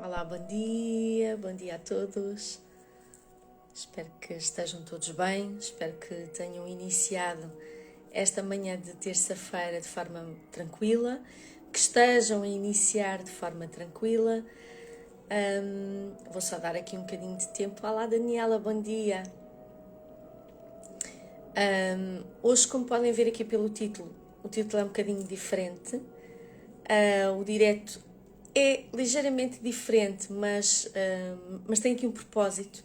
Olá, bom dia a todos. Espero que estejam todos bem, espero que tenham iniciado esta manhã de terça-feira de forma tranquila, que estejam a iniciar de forma tranquila. Vou só dar aqui um bocadinho de tempo. Olá, Daniela, bom dia. Hoje, como podem ver aqui pelo título, o título é um bocadinho diferente. O direto é ligeiramente diferente, mas tem aqui um propósito.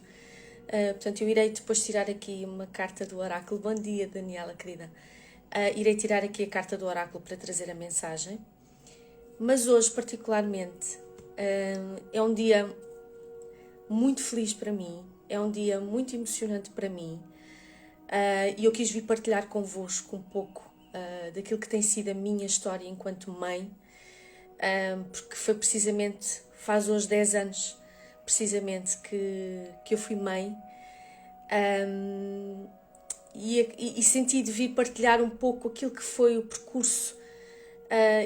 Portanto, eu irei depois tirar aqui uma carta do oráculo. Bom dia, Daniela, querida. Irei tirar aqui a carta do oráculo para trazer a mensagem. Mas hoje, particularmente, é um dia muito feliz para mim, é um dia muito emocionante para mim. E eu quis vir partilhar convosco um pouco daquilo que tem sido a minha história enquanto mãe, porque foi precisamente, faz hoje 10 anos, precisamente, que eu fui mãe, e senti de vir partilhar um pouco aquilo que foi o percurso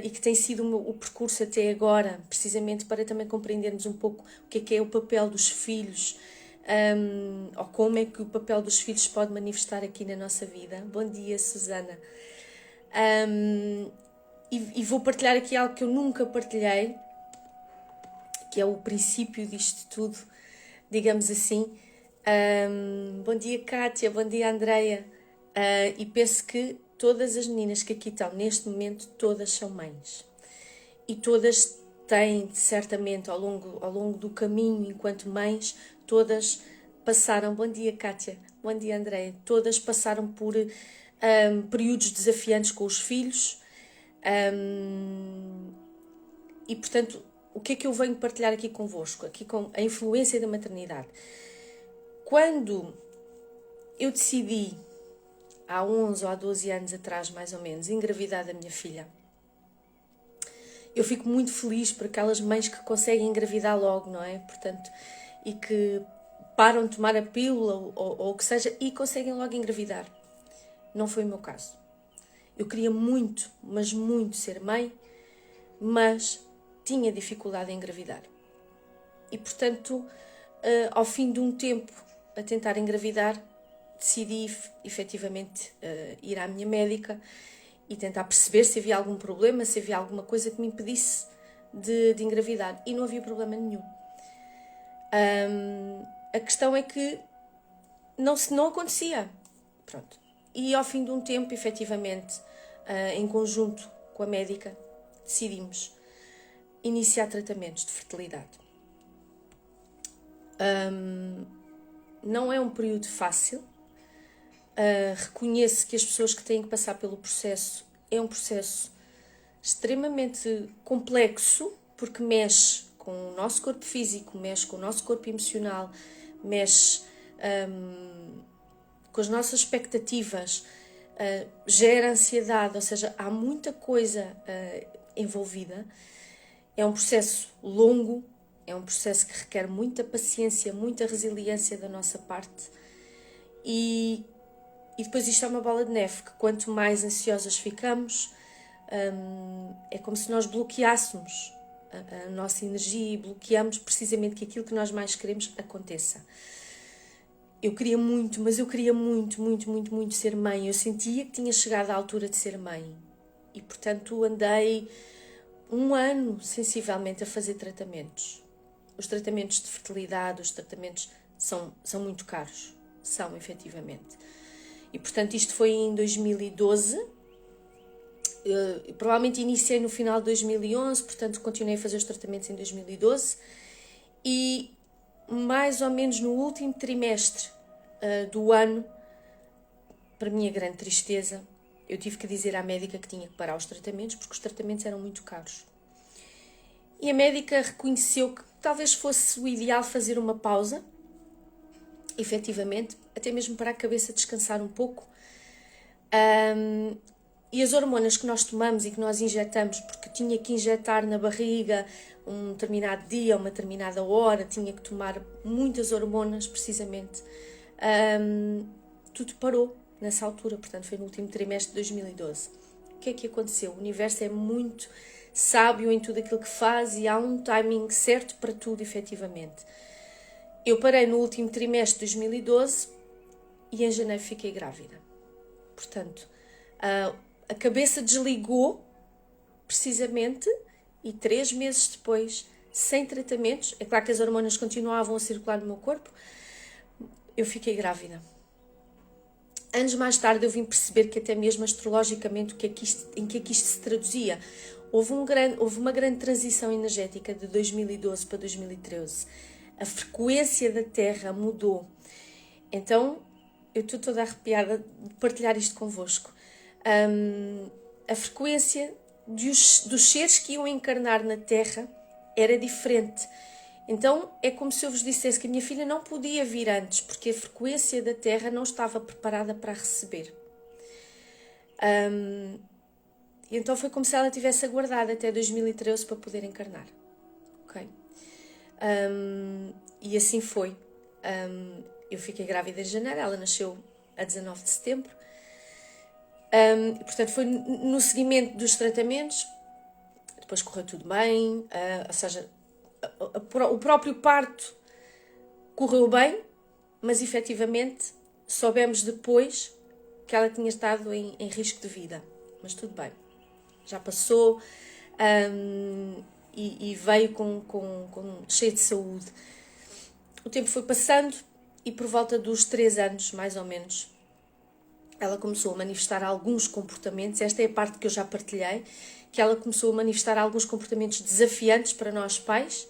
e que tem sido o percurso até agora, precisamente para também compreendermos um pouco o que é o papel dos filhos, ou como é que o papel dos filhos pode manifestar aqui na nossa vida. Bom dia, Susana. E vou partilhar aqui algo que eu nunca partilhei, que é o princípio disto tudo, digamos assim. Bom dia, Kátia, bom dia, Andreia. E penso que todas as meninas que aqui estão neste momento, todas são mães. E todas têm, certamente, ao longo do caminho, enquanto mães, todas passaram, bom dia, Kátia, bom dia, Andreia, todas passaram por períodos desafiantes com os filhos. E, portanto, o que é que eu venho partilhar aqui convosco? Aqui com a influência da maternidade. Quando eu decidi, há 11 ou há 12 anos atrás, mais ou menos, engravidar da minha filha, eu fico muito feliz por aquelas mães que conseguem engravidar logo, não é? Portanto, e que param de tomar a pílula ou o que seja e conseguem logo engravidar. Não foi o meu caso. Eu queria muito, mas muito ser mãe, mas tinha dificuldade em engravidar. E, portanto, ao fim de um tempo a tentar engravidar, decidi efetivamente ir à minha médica e tentar perceber se havia algum problema, se havia alguma coisa que me impedisse de engravidar. E não havia problema nenhum. A questão é que não acontecia. Pronto. E ao fim de um tempo, efetivamente, em conjunto com a médica, decidimos iniciar tratamentos de fertilidade. Não é um período fácil. Reconheço que as pessoas que têm que passar pelo processo é um processo extremamente complexo, porque mexe com o nosso corpo físico, mexe com o nosso corpo emocional, mexe com as nossas expectativas, gera ansiedade, ou seja, há muita coisa envolvida. É um processo longo, é um processo que requer muita paciência, muita resiliência da nossa parte. E depois isto é uma bola de neve, que quanto mais ansiosas ficamos, é como se nós bloqueássemos a nossa energia e bloqueamos precisamente que aquilo que nós mais queremos aconteça. Eu queria muito, mas eu queria muito ser mãe. Eu sentia que tinha chegado à altura de ser mãe. E, portanto, andei um ano, sensivelmente, a fazer tratamentos. Os tratamentos de fertilidade, os tratamentos são muito caros. São, efetivamente. E, portanto, isto foi em 2012. Provavelmente iniciei no final de 2011, portanto, continuei a fazer os tratamentos em 2012. E, mais ou menos no último trimestre do ano, para minha grande tristeza, eu tive que dizer à médica que tinha que parar os tratamentos, porque os tratamentos eram muito caros. E a médica reconheceu que talvez fosse o ideal fazer uma pausa, efetivamente, até mesmo para a cabeça descansar um pouco. E as hormonas que nós tomamos e que nós injetamos, porque tinha que injetar na barriga um determinado dia, uma determinada hora, tinha que tomar muitas hormonas, precisamente. Tudo parou nessa altura, portanto foi no último trimestre de 2012. O que é que aconteceu? O universo é muito sábio em tudo aquilo que faz e há um timing certo para tudo, efetivamente. Eu parei no último trimestre de 2012 e em janeiro fiquei grávida. Portanto, a cabeça desligou, precisamente, e 3 meses depois, sem tratamentos, é claro que as hormonas continuavam a circular no meu corpo, eu fiquei grávida. Anos mais tarde eu vim perceber que até mesmo astrologicamente em que é que isto se traduzia. Houve uma grande transição energética de 2012 para 2013. A frequência da Terra mudou. Então, eu estou toda arrepiada de partilhar isto convosco. A frequência dos seres que iam encarnar na Terra era diferente. Então, é como se eu vos dissesse que a minha filha não podia vir antes, porque a frequência da Terra não estava preparada para a receber. E então foi como se ela tivesse aguardado até 2013 para poder encarnar. Ok? E assim foi. Eu fiquei grávida em janeiro, ela nasceu a 19 de setembro. Portanto, foi no seguimento dos tratamentos, depois correu tudo bem, ou seja, o próprio parto correu bem, mas efetivamente soubemos depois que ela tinha estado em risco de vida. Mas tudo bem, já passou e veio cheia de saúde. O tempo foi passando e por volta dos 3 anos, mais ou menos, ela começou a manifestar alguns comportamentos, esta é a parte que eu já partilhei, que ela começou a manifestar alguns comportamentos desafiantes para nós pais.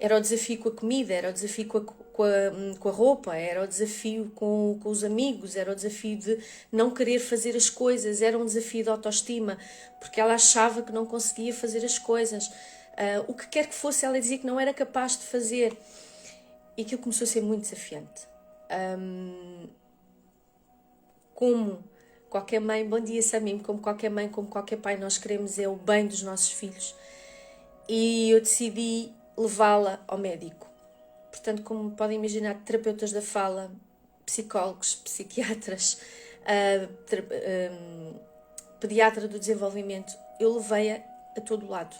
Era o desafio com a comida, era o desafio com a roupa, era o desafio com os amigos, era o desafio de não querer fazer as coisas, era um desafio de autoestima, porque ela achava que não conseguia fazer as coisas. O que quer que fosse, ela dizia que não era capaz de fazer. E aquilo começou a ser muito desafiante. Como qualquer mãe, bom dia Samim, como qualquer mãe, como qualquer pai, nós queremos é o bem dos nossos filhos. E eu decidi levá-la ao médico. Portanto, como podem imaginar, terapeutas da fala, psicólogos, psiquiatras, pediatra do desenvolvimento, eu levei-a a todo lado.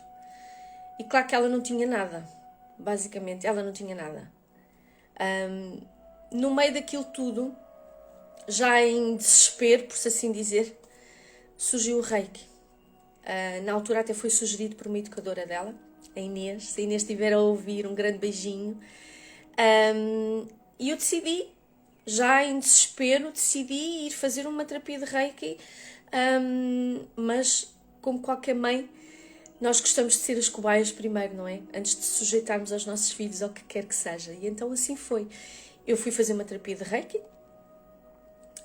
E claro que ela não tinha nada, basicamente, ela não tinha nada. No meio daquilo tudo, já em desespero, por assim dizer, surgiu o Reiki. Na altura até foi sugerido por uma educadora dela, a Inês. Se a Inês estiver a ouvir, um grande beijinho. E eu decidi, já em desespero, ir fazer uma terapia de Reiki, mas como qualquer mãe, nós gostamos de ser as cobaias primeiro, não é? Antes de sujeitarmos aos nossos filhos ao que quer que seja. E então assim foi. Eu fui fazer uma terapia de Reiki,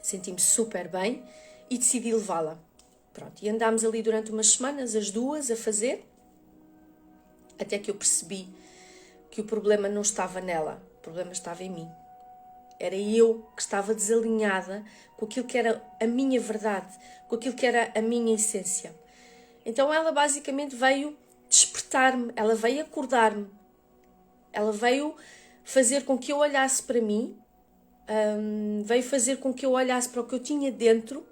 senti-me super bem e decidi levá-la. Pronto, e andámos ali durante umas semanas, as duas, a fazer, até que eu percebi que o problema não estava nela, o problema estava em mim. Era eu que estava desalinhada com aquilo que era a minha verdade, com aquilo que era a minha essência. Então ela basicamente veio despertar-me, ela veio acordar-me, ela veio fazer com que eu olhasse para mim, veio fazer com que eu olhasse para o que eu tinha dentro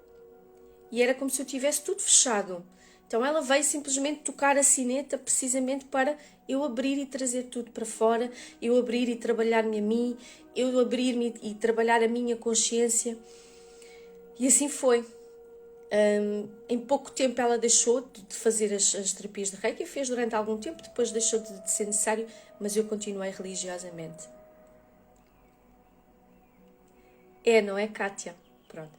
e era como se eu tivesse tudo fechado. Então ela veio simplesmente tocar a sineta precisamente para eu abrir e trazer tudo para fora, eu abrir e trabalhar-me a mim, eu abrir-me e trabalhar a minha consciência. E assim foi. Em pouco tempo ela deixou de fazer as terapias de Reiki, fez durante algum tempo, depois deixou de ser necessário, mas eu continuei religiosamente. Não é, Kátia? Pronto.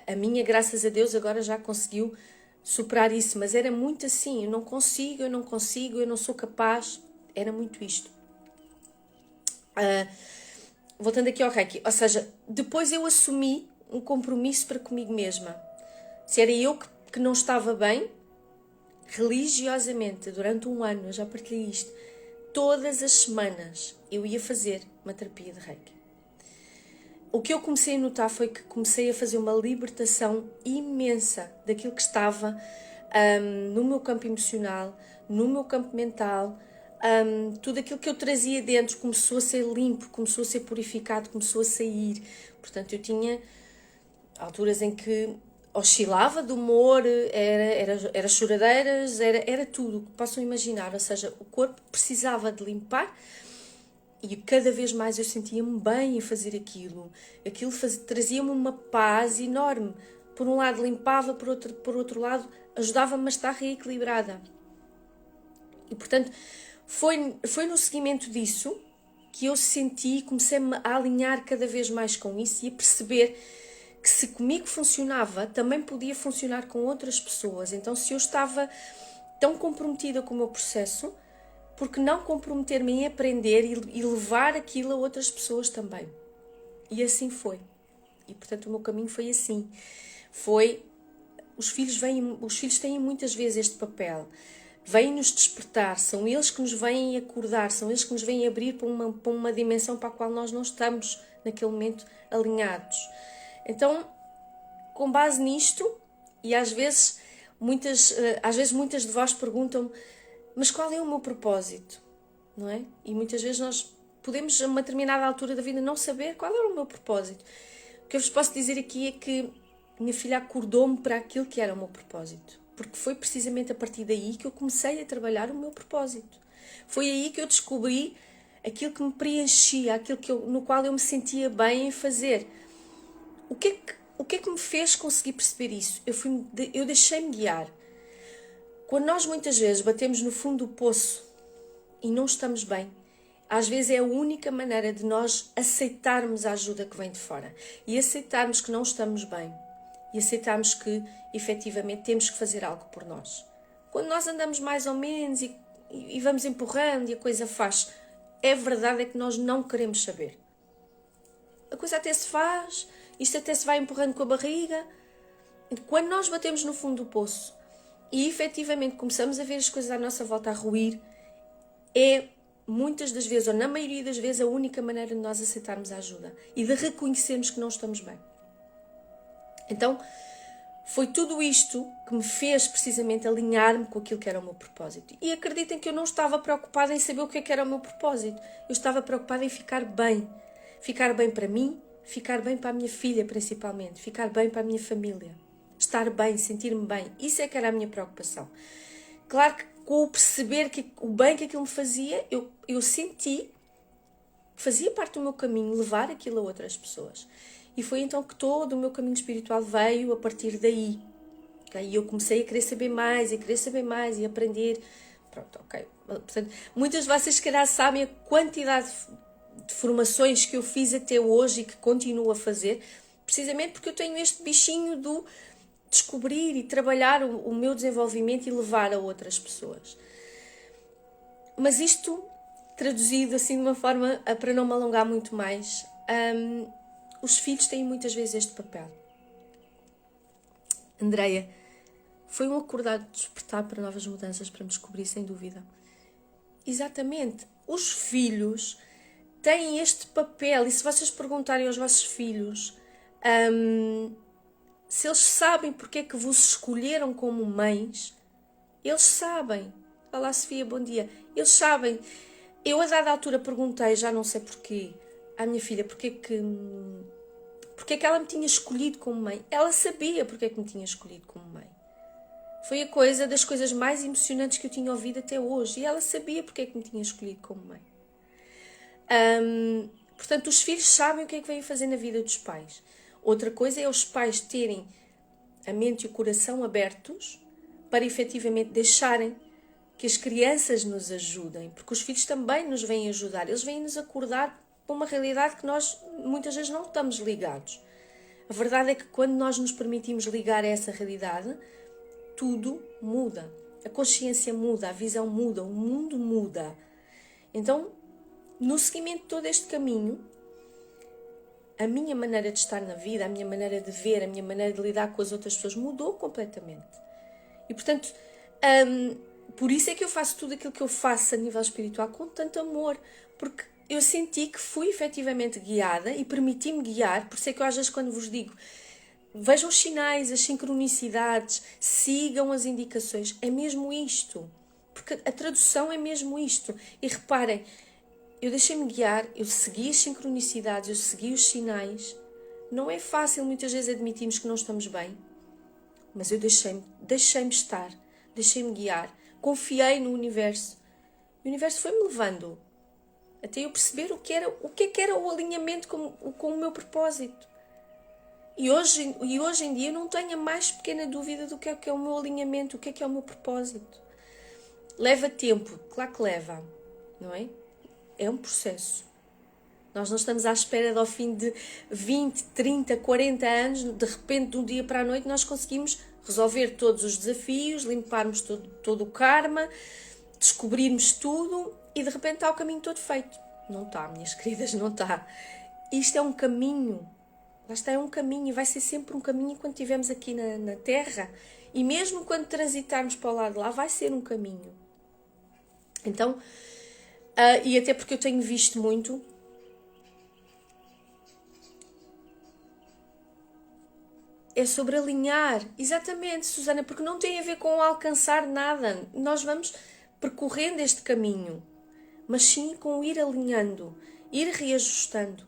A minha, graças a Deus, agora já conseguiu superar isso, mas era muito assim, eu não consigo, eu não sou capaz, era muito isto. Voltando aqui ao Reiki, ou seja, depois eu assumi um compromisso para comigo mesma. Se era eu que não estava bem, religiosamente, durante um ano, eu já partilhei isto, todas as semanas eu ia fazer uma terapia de Reiki. O que eu comecei a notar foi que comecei a fazer uma libertação imensa daquilo que estava no meu campo emocional, no meu campo mental, tudo aquilo que eu trazia dentro começou a ser limpo, começou a ser purificado, começou a sair. Portanto, eu tinha alturas em que oscilava de humor, era choradeiras, era tudo o que possam imaginar. Ou seja, o corpo precisava de limpar e cada vez mais eu sentia-me bem a fazer aquilo. Aquilo trazia-me uma paz enorme. Por um lado limpava, por outro lado ajudava-me a estar reequilibrada. E portanto foi no seguimento disso que eu senti, comecei-me a alinhar cada vez mais com isso e a perceber que se comigo funcionava, também podia funcionar com outras pessoas. Então, se eu estava tão comprometida com o meu processo, por que não comprometer-me em aprender e levar aquilo a outras pessoas também? E assim foi. E, portanto, o meu caminho foi assim. Os filhos têm muitas vezes este papel. Vêm-nos despertar, são eles que nos vêm acordar, são eles que nos vêm abrir para uma dimensão para a qual nós não estamos, naquele momento, alinhados. Então, com base nisto, e às vezes muitas de vós perguntam-me, mas qual é o meu propósito? Não é? E muitas vezes nós podemos, a uma determinada altura da vida, não saber qual é o meu propósito. O que eu vos posso dizer aqui é que minha filha acordou-me para aquilo que era o meu propósito. Porque foi precisamente a partir daí que eu comecei a trabalhar o meu propósito. Foi aí que eu descobri aquilo que me preenchia, no qual eu me sentia bem em fazer. O que é que me fez conseguir perceber isso? Eu deixei-me guiar. Quando nós muitas vezes batemos no fundo do poço e não estamos bem, às vezes é a única maneira de nós aceitarmos a ajuda que vem de fora e aceitarmos que não estamos bem e aceitarmos que efetivamente temos que fazer algo por nós. Quando nós andamos mais ou menos e vamos empurrando e a coisa faz, é verdade que nós não queremos saber. A coisa até se faz, isto até se vai empurrando com a barriga. Quando nós batemos no fundo do poço e efetivamente começamos a ver as coisas à nossa volta a ruir, é muitas das vezes, ou na maioria das vezes, a única maneira de nós aceitarmos a ajuda e de reconhecermos que não estamos bem. Então, foi tudo isto que me fez precisamente alinhar-me com aquilo que era o meu propósito. E acreditem que eu não estava preocupada em saber o que é que era o meu propósito. Eu estava preocupada em ficar bem. Ficar bem para mim, ficar bem para a minha filha principalmente, ficar bem para a minha família. Estar bem, sentir-me bem. Isso é que era a minha preocupação. Claro que com o perceber o bem que aquilo me fazia, eu senti que fazia parte do meu caminho levar aquilo a outras pessoas. E foi então que todo o meu caminho espiritual veio a partir daí. E eu comecei a querer saber mais, e aprender. Pronto, ok. Portanto, muitas de vocês, se calhar, sabem a quantidade de formações que eu fiz até hoje e que continuo a fazer, precisamente porque eu tenho este bichinho do descobrir e trabalhar o meu desenvolvimento e levar a outras pessoas. Mas isto, traduzido assim de uma forma, para não me alongar muito mais, os filhos têm muitas vezes este papel. Andreia, foi um acordado despertar para novas mudanças, para me descobrir, sem dúvida. Exatamente. Os filhos têm este papel. E se vocês perguntarem aos vossos filhos se eles sabem porque é que vos escolheram como mães, eles sabem. Olá, Sofia, bom dia. Eles sabem. Eu, a dada altura, perguntei, já não sei porquê, à minha filha, porque é que ela me tinha escolhido como mãe. Ela sabia porque é que me tinha escolhido como mãe. Foi das coisas mais emocionantes que eu tinha ouvido até hoje. E ela sabia porque é que me tinha escolhido como mãe. Portanto, os filhos sabem o que é que vêm fazer na vida dos pais. Outra coisa é os pais terem a mente e o coração abertos para efetivamente deixarem que as crianças nos ajudem. Porque os filhos também nos vêm ajudar. Eles vêm nos acordar para uma realidade que nós muitas vezes não estamos ligados. A verdade é que quando nós nos permitimos ligar a essa realidade, tudo muda. A consciência muda, a visão muda, o mundo muda. Então, no seguimento de todo este caminho, a minha maneira de estar na vida, a minha maneira de ver, a minha maneira de lidar com as outras pessoas mudou completamente. E, portanto, por isso é que eu faço tudo aquilo que eu faço a nível espiritual com tanto amor, porque eu senti que fui efetivamente guiada e permiti-me guiar. Por isso é que eu às vezes quando vos digo, vejam os sinais, as sincronicidades, sigam as indicações, é mesmo isto, porque a tradução é mesmo isto. E reparem, eu deixei-me guiar, eu segui as sincronicidades, eu segui os sinais. Não é fácil muitas vezes admitirmos que não estamos bem. Mas eu deixei-me estar, deixei-me guiar, confiei no universo. O universo foi-me levando até eu perceber o que é que era o alinhamento com o meu propósito. E hoje em dia eu não tenho a mais pequena dúvida do que é o meu alinhamento, o que é o meu propósito. Leva tempo, claro que leva, não é? É um processo. Nós não estamos à espera de ao fim de 20, 30, 40 anos, de repente, de um dia para a noite, nós conseguimos resolver todos os desafios, limparmos todo o karma, descobrirmos tudo e de repente está o caminho todo feito. Não está, minhas queridas, não está. Isto é um caminho. Lá está, é um caminho e vai ser sempre um caminho enquanto estivermos aqui na Terra. E mesmo quando transitarmos para o lado de lá, vai ser um caminho. Então, e até porque eu tenho visto muito, é sobre alinhar. Exatamente, Susana, porque não tem a ver com alcançar nada. Nós vamos percorrendo este caminho, mas sim com ir alinhando, ir reajustando.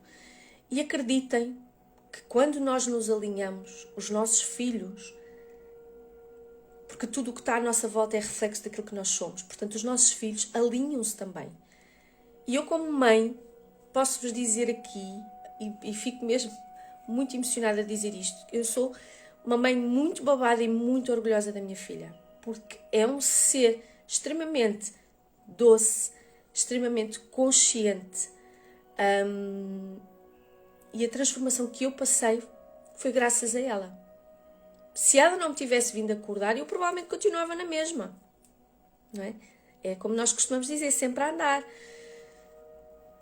E acreditem que quando nós nos alinhamos, os nossos filhos, porque tudo o que está à nossa volta é reflexo daquilo que nós somos, portanto os nossos filhos alinham-se também. E eu como mãe, posso-vos dizer aqui, e fico mesmo muito emocionada a dizer isto, eu sou uma mãe muito babada e muito orgulhosa da minha filha, porque é um ser extremamente doce, extremamente consciente, e a transformação que eu passei foi graças a ela. Se ela não me tivesse vindo acordar, eu provavelmente continuava na mesma. Não é? É como nós costumamos dizer, sempre a andar.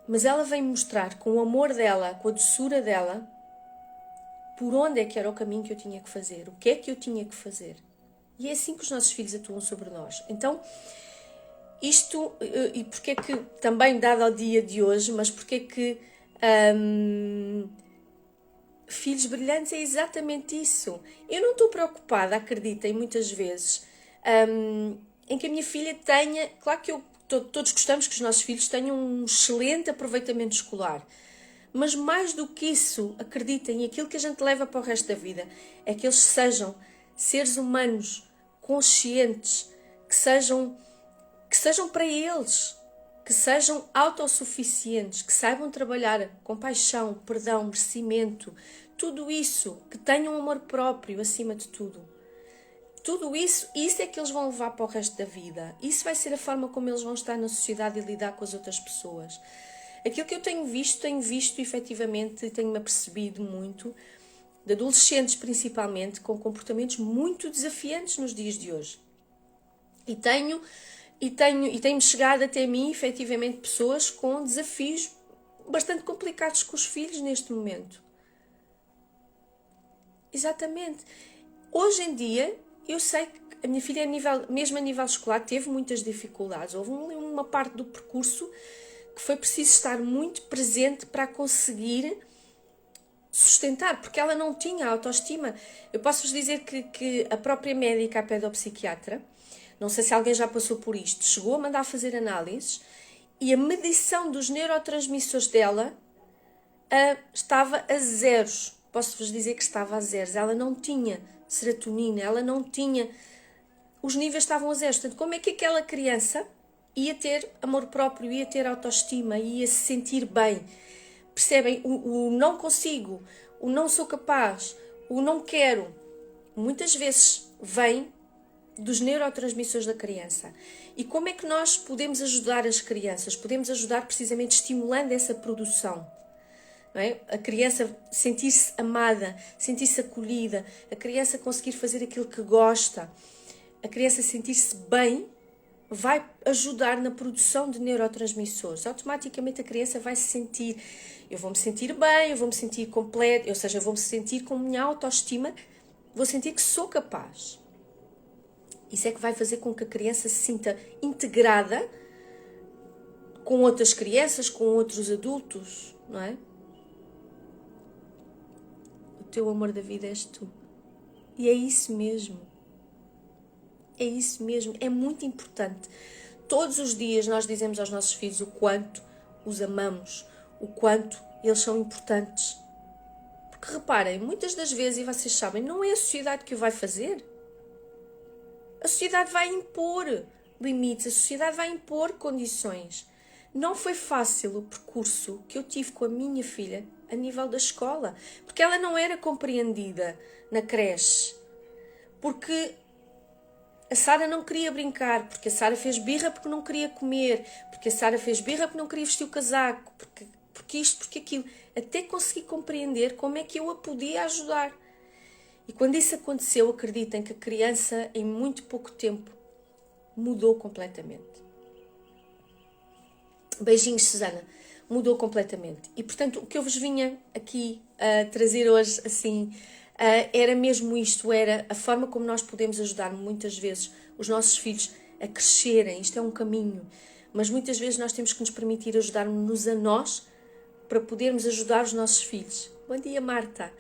Mas ela vem mostrar com o amor dela, com a doçura dela, por onde é que era o caminho que eu tinha que fazer, o que é que eu tinha que fazer. E é assim que os nossos filhos atuam sobre nós. Então, isto, e porque é que, também dado ao dia de hoje, mas porque é que filhos brilhantes é exatamente isso. Eu não estou preocupada, acreditem, muitas vezes, em que a minha filha tenha... Claro que todos gostamos que os nossos filhos tenham um excelente aproveitamento escolar. Mas mais do que isso, acreditem, aquilo que a gente leva para o resto da vida é que eles sejam seres humanos conscientes, que sejam para eles, que sejam autossuficientes, que saibam trabalhar com paixão, perdão, merecimento, tudo isso, que tenham amor próprio acima de tudo. Tudo isso é que eles vão levar para o resto da vida. Isso vai ser a forma como eles vão estar na sociedade e lidar com as outras pessoas. Aquilo que eu tenho visto efetivamente, tenho-me apercebido muito, de adolescentes principalmente, com comportamentos muito desafiantes nos dias de hoje. E tem-me chegado até mim, efetivamente, pessoas com desafios bastante complicados com os filhos neste momento. Exatamente. Hoje em dia, eu sei que a minha filha, mesmo a nível escolar, teve muitas dificuldades. Houve uma parte do percurso que foi preciso estar muito presente para conseguir sustentar, porque ela não tinha autoestima. Eu posso-vos dizer que a própria médica, a pedopsiquiatra, não sei se alguém já passou por isto, chegou a mandar fazer análises e a medição dos neurotransmissores dela estava a zeros. Posso-vos dizer que estava a zeros. Ela não tinha serotonina, ela não tinha... Os níveis estavam a zeros. Portanto, como é que aquela criança ia ter amor próprio, ia ter autoestima, ia se sentir bem? Percebem? O não consigo, o não sou capaz, o não quero, muitas vezes vem dos neurotransmissores da criança. E como é que nós podemos ajudar as crianças? Podemos ajudar precisamente estimulando essa produção. Não é? A criança sentir-se amada, sentir-se acolhida, a criança conseguir fazer aquilo que gosta, a criança sentir-se bem, vai ajudar na produção de neurotransmissores. Automaticamente a criança vai se sentir, eu vou me sentir bem, eu vou me sentir completa, ou seja, eu vou me sentir com minha autoestima, vou sentir que sou capaz. Isso é que vai fazer com que a criança se sinta integrada com outras crianças, com outros adultos, não é? O teu amor da vida és tu. E é isso mesmo. É isso mesmo. É muito importante. Todos os dias nós dizemos aos nossos filhos o quanto os amamos, o quanto eles são importantes. Porque reparem, muitas das vezes, e vocês sabem, não é a sociedade que o vai fazer. A sociedade vai impor limites, a sociedade vai impor condições. Não foi fácil o percurso que eu tive com a minha filha a nível da escola, porque ela não era compreendida na creche, porque a Sara não queria brincar, porque a Sara fez birra porque não queria comer, porque a Sara fez birra porque não queria vestir o casaco, porque isto, porque aquilo, até consegui compreender como é que eu a podia ajudar. E quando isso aconteceu, acreditem que a criança, em muito pouco tempo, mudou completamente. Beijinhos, Susana. Mudou completamente. E, portanto, o que eu vos vinha aqui a trazer hoje, assim, era mesmo isto, era a forma como nós podemos ajudar muitas vezes os nossos filhos a crescerem. Isto é um caminho, mas muitas vezes nós temos que nos permitir ajudar-nos a nós para podermos ajudar os nossos filhos. Bom dia, Marta.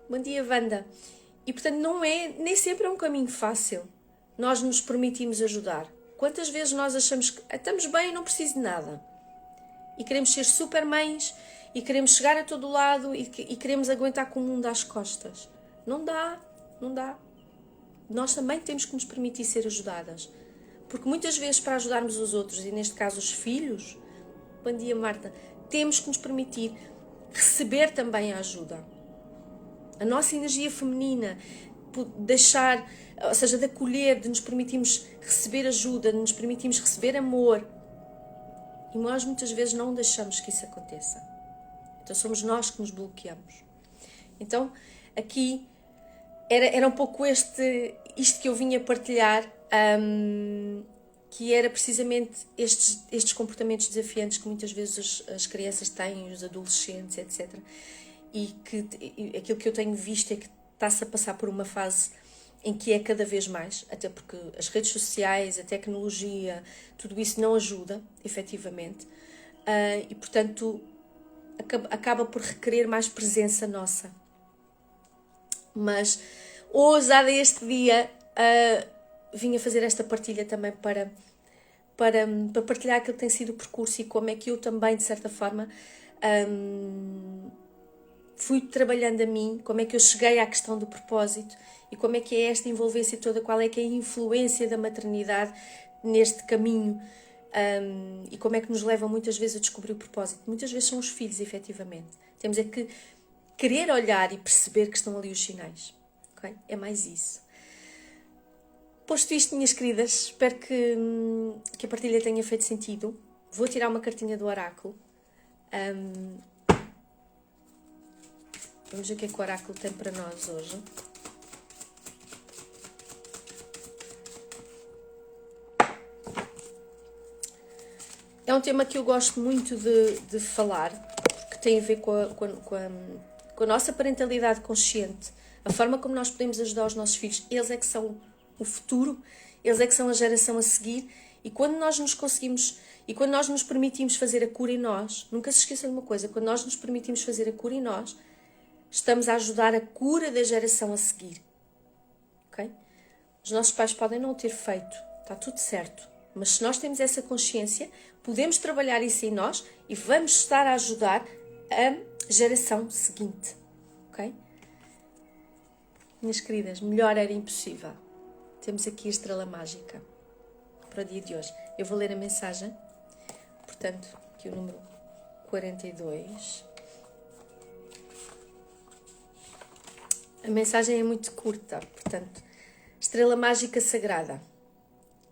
Bom dia, Wanda. E, portanto, nem sempre é um caminho fácil nós nos permitimos ajudar. Quantas vezes nós achamos que estamos bem e não preciso de nada? E queremos ser super mães, e queremos chegar a todo lado, e queremos aguentar com o mundo às costas. Não dá. Nós também temos que nos permitir ser ajudadas. Porque muitas vezes, para ajudarmos os outros, e neste caso os filhos, bom dia, Marta, temos que nos permitir receber também a ajuda. A nossa energia feminina, deixar, ou seja, de acolher, de nos permitirmos receber ajuda, de nos permitirmos receber amor. E nós muitas vezes não deixamos que isso aconteça. Então somos nós que nos bloqueamos. Então aqui era um pouco isto que eu vinha partilhar, que era precisamente estes comportamentos desafiantes que muitas vezes as crianças têm, os adolescentes, etc. E aquilo que eu tenho visto é que está-se a passar por uma fase em que é cada vez mais, até porque as redes sociais, a tecnologia, tudo isso não ajuda, efetivamente, e portanto acaba por requerer mais presença nossa. Mas, ousada este dia, vim a fazer esta partilha também para partilhar aquilo que tem sido o percurso e como é que eu também, de certa forma, fui trabalhando a mim, como é que eu cheguei à questão do propósito e como é que é esta envolvência toda, qual é que é a influência da maternidade neste caminho, e como é que nos leva muitas vezes a descobrir o propósito. Muitas vezes são os filhos, efetivamente. Temos é que querer olhar e perceber que estão ali os sinais. Okay? É mais isso. Posto isto, minhas queridas, espero que a partilha tenha feito sentido. Vou tirar uma cartinha do oráculo. Vamos ver o que é que o oráculo tem para nós hoje. É um tema que eu gosto muito de falar, que tem a ver com a nossa parentalidade consciente, a forma como nós podemos ajudar os nossos filhos. Eles é que são o futuro, eles é que são a geração a seguir, e quando nós nos permitimos fazer a cura em nós, nunca se esqueçam de uma coisa, quando nós nos permitimos fazer a cura em nós, estamos a ajudar a cura da geração a seguir. Okay? Os nossos pais podem não ter feito, está tudo certo, mas se nós temos essa consciência, podemos trabalhar isso em nós e vamos estar a ajudar a geração seguinte. Ok? Minhas queridas, melhor era impossível. Temos aqui a estrela mágica para o dia de hoje. Eu vou ler a mensagem. Portanto, aqui o número 42. A mensagem é muito curta, portanto, estrela mágica sagrada.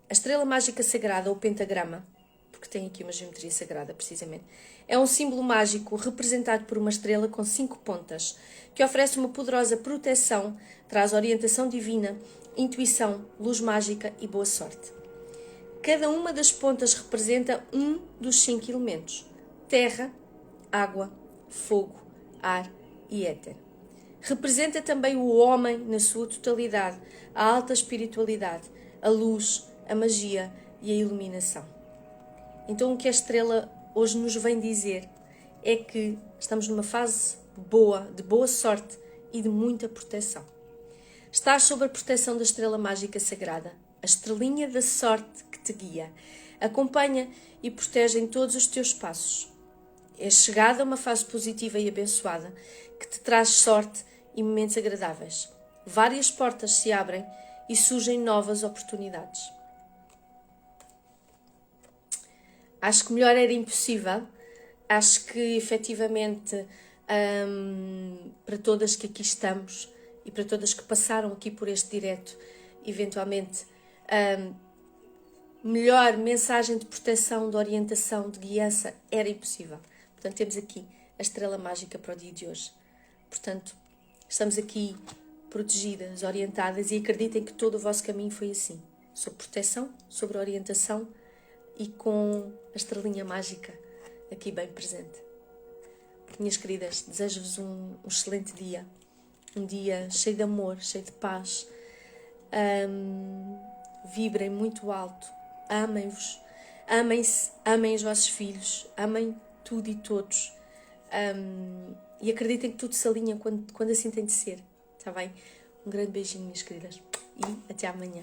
A estrela mágica sagrada, ou pentagrama, porque tem aqui uma geometria sagrada, precisamente, é um símbolo mágico representado por uma estrela com 5 pontas, que oferece uma poderosa proteção, traz orientação divina, intuição, luz mágica e boa sorte. Cada uma das pontas representa um dos 5 elementos: terra, água, fogo, ar e éter. Representa também o homem na sua totalidade, a alta espiritualidade, a luz, a magia e a iluminação. Então o que a estrela hoje nos vem dizer é que estamos numa fase boa, de boa sorte e de muita proteção. Estás sob a proteção da estrela mágica sagrada, a estrelinha da sorte que te guia, acompanha e protege em todos os teus passos. És chegada a uma fase positiva e abençoada que te traz sorte e momentos agradáveis. Várias portas se abrem e surgem novas oportunidades. Acho que melhor era impossível. Acho que efetivamente para todas que aqui estamos e para todas que passaram aqui por este direto, eventualmente melhor mensagem de proteção, de orientação, de guiança era impossível. Portanto, temos aqui a estrela mágica para o dia de hoje. Portanto, estamos aqui protegidas, orientadas, e acreditem que todo o vosso caminho foi assim. Sobre proteção, sobre orientação e com a estrelinha mágica aqui bem presente. Minhas queridas, desejo-vos um excelente dia. Um dia cheio de amor, cheio de paz. Vibrem muito alto. Amem-vos. Amem-se, amem os vossos filhos. Amem tudo e todos. E acreditem que tudo se alinha quando assim tem de ser. Está bem? Um grande beijinho, minhas queridas. E até amanhã.